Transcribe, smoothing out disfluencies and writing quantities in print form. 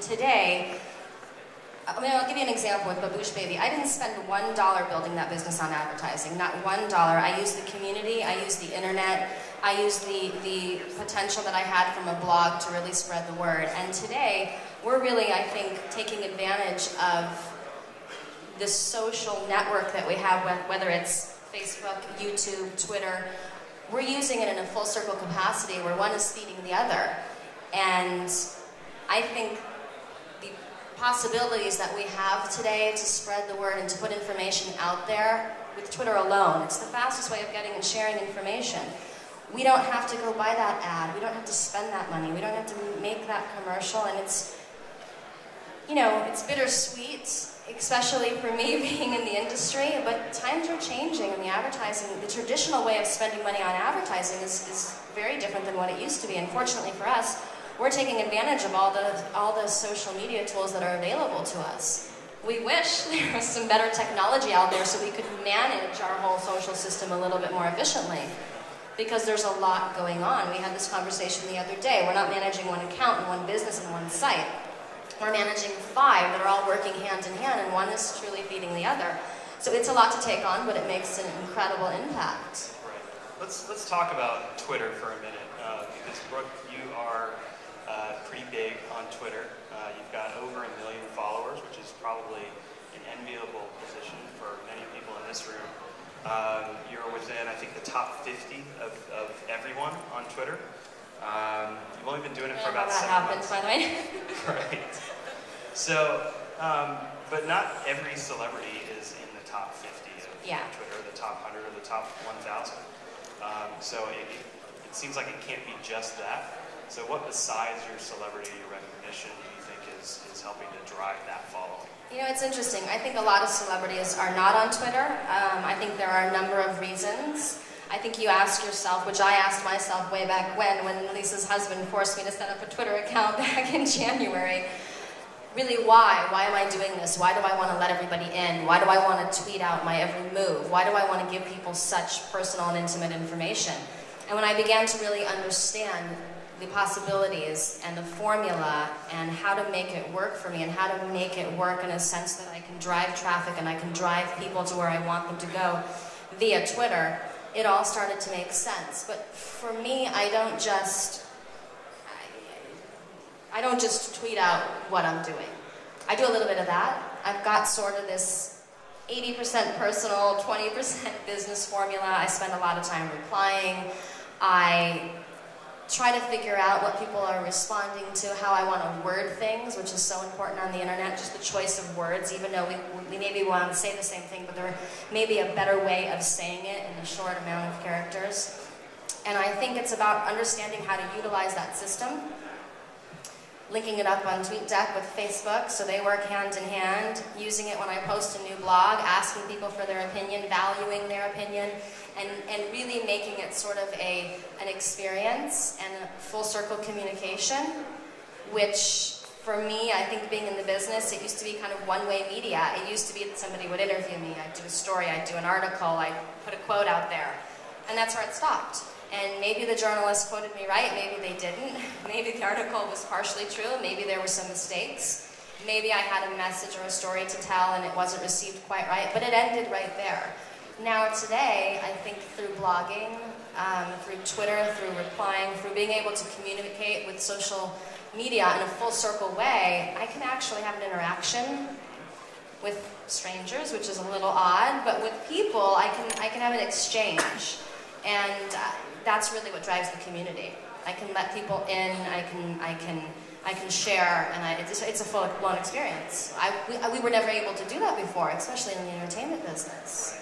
today, I'll give you an example with Babouche Baby. I didn't spend $1 building that business on advertising, not $1. I used the community, I used the internet, I used the potential that I had from a blog to really spread the word. And today, we're really, I think, taking advantage of this social network that we have, whether it's Facebook, YouTube, Twitter. We're using it in a full circle capacity where one is feeding the other. And I think the possibilities that we have today to spread the word and to put information out there with Twitter alone, it's the fastest way of getting and sharing information. We don't have to go buy that ad. We don't have to spend that money. We don't have to make that commercial. And it's, you know, it's bittersweet, especially for me being in the industry, but times are changing and the advertising, the traditional way of spending money on advertising is very different than what it used to be. And fortunately for us, we're taking advantage of all the social media tools that are available to us. We wish there was some better technology out there so we could manage our whole social system a little bit more efficiently, because there's a lot going on. We had this conversation the other day. We're not managing one account and one business and one site. We're managing 5 that are all working hand in hand, and one is truly feeding the other. So it's a lot to take on, but it makes an incredible impact. Right. Let's talk about Twitter for a minute, because Brooke, you are pretty big on Twitter. You've got over 1 million followers, which is probably an enviable position for many people in this room. You're within, I think, the top 50 of everyone on Twitter. You've only been doing it for about 7 months. By the way. Right. So, but not every celebrity is in the top 50 of Twitter, the top 100, or the top 1,000. So it seems like it can't be just that. So what besides your celebrity, your recognition, do you think is helping to drive that following? You know, it's interesting. I think a lot of celebrities are not on Twitter. I think there are a number of reasons. I think you ask yourself, which I asked myself way back when Lisa's husband forced me to set up a Twitter account back in January. Really, why? Why am I doing this? Why do I want to let everybody in? Why do I want to tweet out my every move? Why do I want to give people such personal and intimate information? And when I began to really understand the possibilities and the formula and how to make it work for me and how to make it work in a sense that I can drive traffic and I can drive people to where I want them to go via Twitter, it all started to make sense. But for me, I don't just tweet out what I'm doing. I do a little bit of that. I've got sort of this 80% personal, 20% business formula. I spend a lot of time replying. I try to figure out what people are responding to, how I want to word things, which is so important on the internet, just the choice of words, even though we maybe want to say the same thing, but there may be a better way of saying it in a short amount of characters. And I think it's about understanding how to utilize that system, linking it up on Twiistup with Facebook, so they work hand in hand, using it when I post a new blog, asking people for their opinion, valuing their opinion, and really making it sort of an experience and a full circle communication, which for me, I think being in the business, it used to be kind of one-way media. It used to be that somebody would interview me, I'd do a story, I'd do an article, I'd put a quote out there, and that's where it stopped. And maybe the journalists quoted me right, maybe they didn't. Maybe the article was partially true, maybe there were some mistakes. Maybe I had a message or a story to tell and it wasn't received quite right, but it ended right there. Now today, I think through blogging, through Twitter, through replying, through being able to communicate with social media in a full circle way, I can actually have an interaction with strangers, which is a little odd, but with people, I can have an exchange. And that's really what drives the community. I can let people in, I can share, and it's a full-blown experience. We were never able to do that before, especially in the entertainment business.